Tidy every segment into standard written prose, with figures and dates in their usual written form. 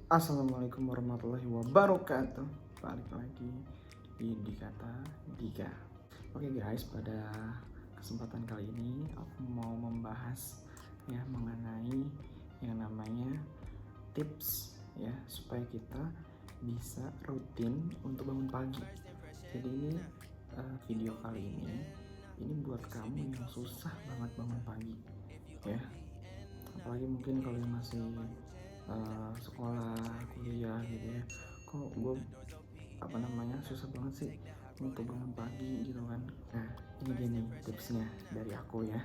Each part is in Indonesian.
Assalamualaikum warahmatullahi wabarakatuh. Balik lagi di Dikata Dika. Oke guys, pada kesempatan kali ini aku mau membahas ya mengenai yang namanya tips ya supaya kita bisa rutin untuk bangun pagi. Jadi ini video kali ini buat kamu yang susah banget bangun pagi ya. Apalagi mungkin kalau yang masih sekolah kuliah gitu ya, kok gue susah banget sih untuk bangun pagi gitu kan. Nah ini dia nih tipsnya dari aku ya.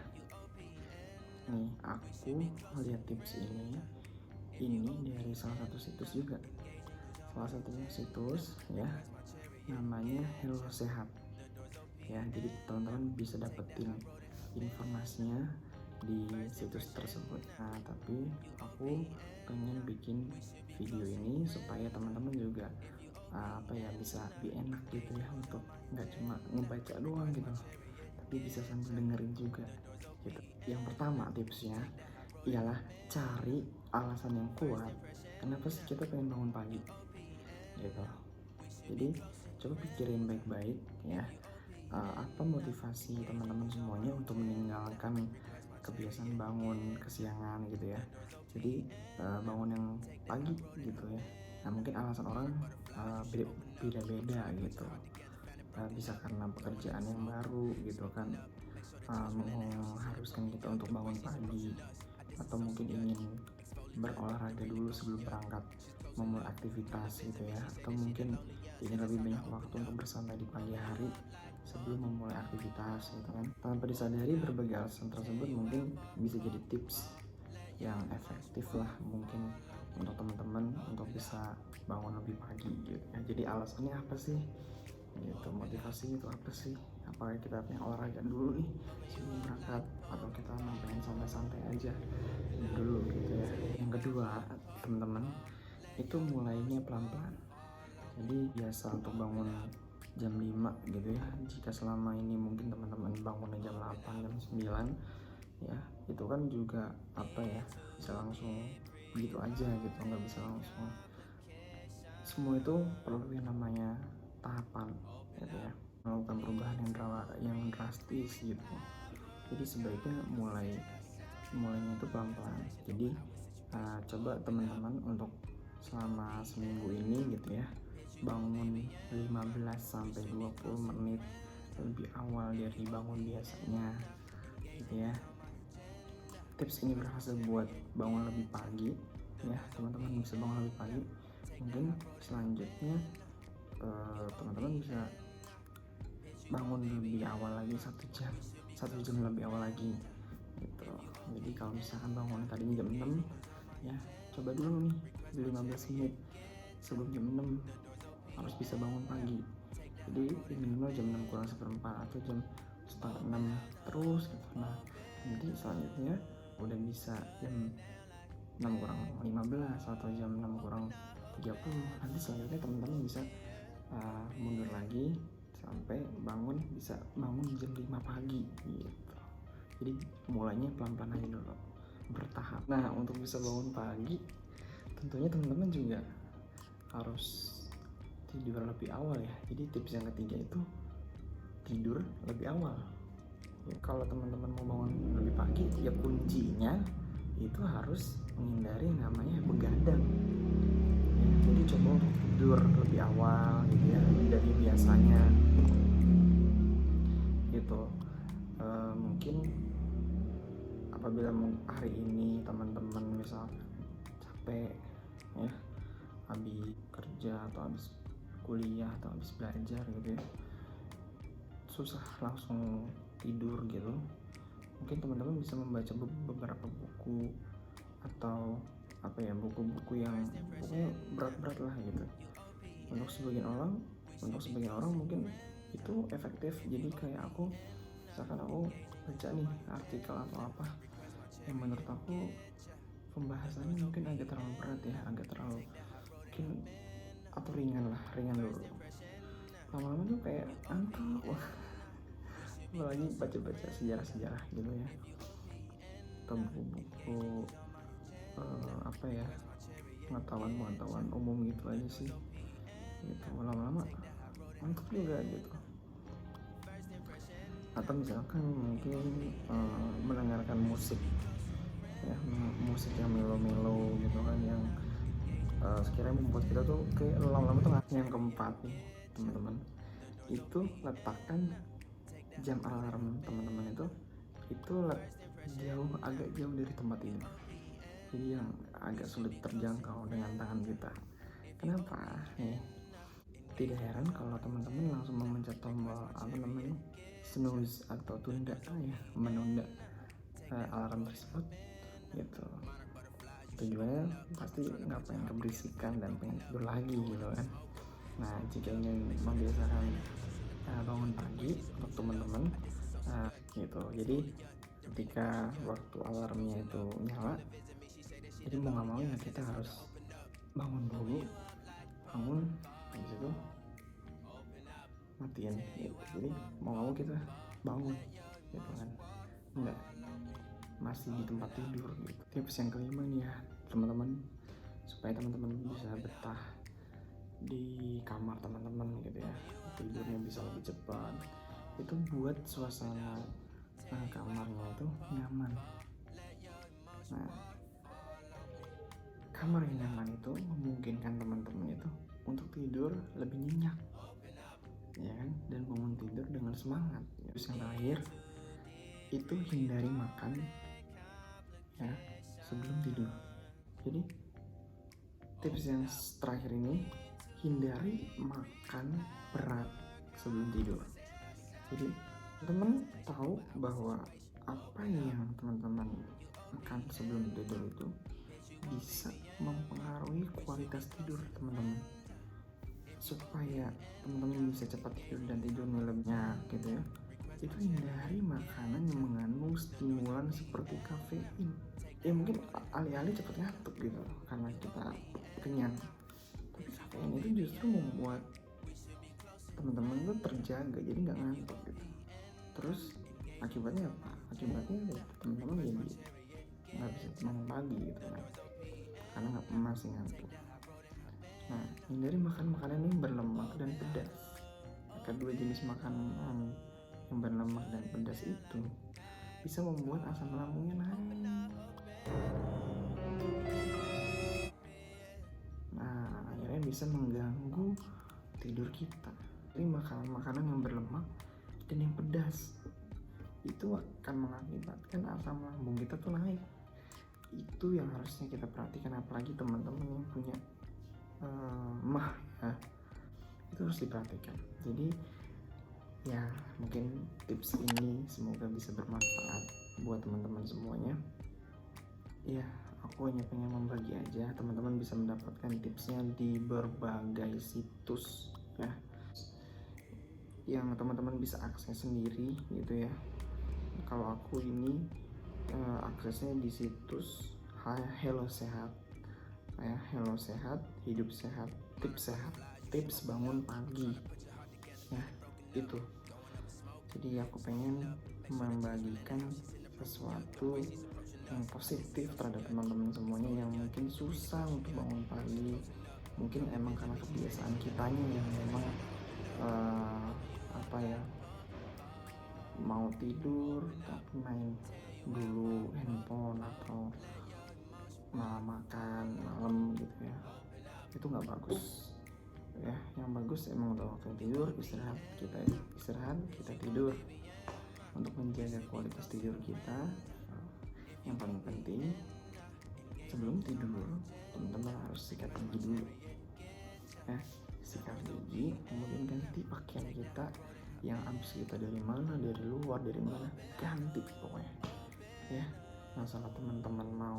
Nih aku lihat tips ini dari salah satu situs juga, salah satu situs ya, namanya Hello Sehat ya. Jadi teman-teman bisa dapetin informasinya di situs tersebut. Nah tapi aku pengen bikin video ini supaya teman-teman juga bisa lebih enak gitu ya, untuk nggak cuma ngebaca doang gitu, tapi bisa sambil dengerin juga gitu. Yang pertama tipsnya ialah cari alasan yang kuat kenapa sih kita pengen bangun pagi gitu. Jadi coba pikirin baik-baik ya, apa motivasi teman-teman semuanya untuk meninggalkan kebiasaan bangun kesiangan gitu ya. Jadi bangun yang pagi gitu ya. Nah mungkin alasan orang beda-beda gitu. Bisa karena pekerjaan yang baru gitu kan, mengharuskan kita untuk bangun pagi, atau mungkin ingin berolahraga dulu sebelum berangkat memulai aktivitas gitu ya, atau mungkin ingin lebih banyak waktu untuk bersantai di pagi hari sebelum memulai aktivitas gitu kan. Tanpa disadari berbagai alasan tersebut mungkin bisa jadi tips yang efektif lah mungkin untuk teman-teman untuk bisa bangun lebih pagi gitu ya. Jadi alasannya apa sih gitu, motivasinya itu apa sih? Apakah kita pengen olahraga dulu nih sebelum berangkat, atau kita pengen santai-santai aja dulu gitu ya. Yang kedua teman-teman, itu mulainya pelan-pelan. Jadi biasa untuk bangun jam 5 gitu ya. Jika selama ini mungkin teman-teman bangunnya jam 8, jam 9 ya, itu kan juga bisa langsung begitu aja gitu, nggak bisa langsung. Semua itu perlu yang namanya tahapan gitu ya, melakukan perubahan yang drastis gitu. Jadi sebaiknya mulainya itu pelan-pelan. Jadi coba teman-teman untuk selama seminggu ini gitu ya, bangun 15 sampai 20 menit lebih awal dari bangun biasanya gitu ya. Tips ini berhasil buat bangun lebih pagi ya, teman-teman bisa bangun lebih pagi. Mungkin selanjutnya teman-teman bisa bangun lebih awal lagi, satu jam lebih awal lagi gitu. Jadi kalau misalkan bangun tadinya jam 6 ya, coba dulu nih di 15 menit sebelum jam 6 harus bisa bangun pagi. Jadi minimal jam 6 kurang seperempat atau jam setengah 6 terus gitu. Nah nanti selanjutnya udah bisa jam 6 kurang 15 atau jam 6 kurang 30. Nanti selanjutnya teman-teman bisa mundur lagi sampai bisa bangun jam 5 pagi gitu. Jadi mulainya pelan-pelan aja dulu, bertahap. Nah untuk bisa bangun pagi tentunya teman-teman juga harus tidur lebih awal ya. Jadi tips yang ketiga itu tidur lebih awal ya. Kalau teman-teman mau bangun lebih pagi ya, kuncinya itu harus menghindari yang namanya begadang ya. Jadi coba untuk tidur lebih awal gitu ya dari biasanya gitu. Mungkin apabila hari ini teman-teman misal capek ya, habis kerja atau habis kuliah atau habis belajar gitu ya, susah langsung tidur gitu, mungkin teman-teman bisa membaca beberapa buku atau buku-buku yang pokoknya berat-berat lah gitu. Untuk sebagian orang mungkin itu efektif. Jadi kayak aku, misalkan aku baca nih artikel atau apa yang menurut aku pembahasannya mungkin agak terlalu berat ya, agak terlalu mungkin, atau ringan dulu, lama-lama tuh kayak ngantuk. Apalagi baca-baca sejarah-sejarah gitu ya, atau buku-buku pengetahuan umum gitu aja sih gitu. Lama-lama mantap juga gitu. Atau misalkan mungkin mendengarkan musik ya, musik yang melo-melo gitu kan, yang sekiranya membuat kita tuh kayak lama-lama tuh nggak. Yang keempat nih teman-teman, itu letakkan jam alarm teman-teman itu agak jauh dari tempat tidur, jadi yang agak sulit terjangkau dengan tangan kita. Kenapa nih? Tidak heran kalau teman-teman langsung memencet tombol snooze atau tunda ya, menunda alarm tersebut gitu. Tujuannya pasti nggak pengen keberisikan dan pengen tidur lagi gitu kan. Nah, jika ingin membiasakan bangun pagi untuk teman-teman gitu, jadi ketika waktu alarmnya itu nyala, jadi mau nggak mau ya kita harus bangun dulu, habis itu matiin gitu. Jadi mau nggak mau kita bangun gitu kan, nggak masih di tempat tidur gitu. Tips yang kelima nih ya teman-teman, supaya teman-teman bisa betah di kamar teman-teman gitu ya, tidurnya bisa lebih cepat, itu buat suasana kamarnya itu nyaman. Nah, kamar yang nyaman itu memungkinkan teman-teman itu untuk tidur lebih nyenyak ya kan, dan bangun tidur dengan semangat. Terus yang terakhir itu hindari makan ya sebelum tidur. Jadi tips yang terakhir ini, hindari makan berat sebelum tidur. Jadi teman tahu bahwa apa yang teman-teman makan sebelum tidur itu bisa mempengaruhi kualitas tidur teman-teman. Supaya teman-teman bisa cepat tidur dan tidurnya lebih nyenyak gitu ya, itu hindari makanan yang mengandung stimulan seperti kafein. Ya mungkin alih-alih cepat ngantuk gitu karena kita kenyang, tapi kafein itu justru membuat teman-teman tuh terjaga, jadi nggak ngantuk gitu. Terus akibatnya apa? Akibatnya ya teman-teman jadi nggak bisa bangun pagi gitu kan, karena masih ngantuk. Nah, hindari makan makanan yang berlemak dan pedas. Kedua jenis makanan yang berlemak dan pedas itu bisa membuat asam lambungnya naik. Nah, akhirnya bisa mengganggu tidur kita. Jadi makanan-makanan yang berlemak dan yang pedas itu akan mengakibatkan asam lambung kita tuh naik. Itu yang harusnya kita perhatikan, apalagi teman-teman yang punya mah ya, itu harus diperhatikan. Jadi ya mungkin tips ini semoga bisa bermanfaat buat teman-teman semuanya ya. Aku hanya pengen membagi aja, teman-teman bisa mendapatkan tipsnya di berbagai situs ya, yang teman-teman bisa akses sendiri gitu ya. Kalau aku ini aksesnya di situs Hello Sehat ya, Hello Sehat, hidup sehat, tips bangun pagi ya, itu. Jadi aku pengen membagikan sesuatu yang positif terhadap teman-teman semuanya yang mungkin susah untuk bangun pagi. Mungkin emang karena kebiasaan kitanya yang memang mau tidur tapi main dulu handphone atau malah makan malam gitu ya, itu nggak bagus ya. Yang bagus emang udah waktu tidur, istirahat, kita tidur untuk menjaga kualitas tidur kita. Yang paling penting sebelum tidur teman-teman harus sikat gigi dulu ya, sikat gigi, kemudian ganti pakaian kita yang habis kita dari mana, dari luar, dari mana, ganti pokoknya ya. Masalah teman-teman mau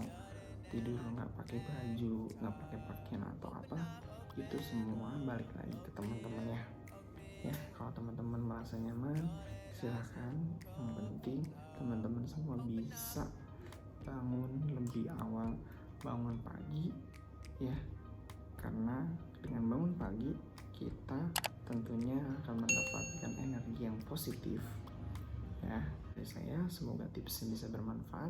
tidur nggak pakai baju, nggak pakai pakaian atau apa, itu semua balik lagi ke teman-teman ya. Kalau teman-teman merasa nyaman, silahkan. Yang penting teman-teman semua bisa bangun lebih awal, bangun pagi ya, karena dengan bangun pagi kita tentunya akan mendapatkan energi yang positif ya. Dari saya semoga tipsnya bisa bermanfaat.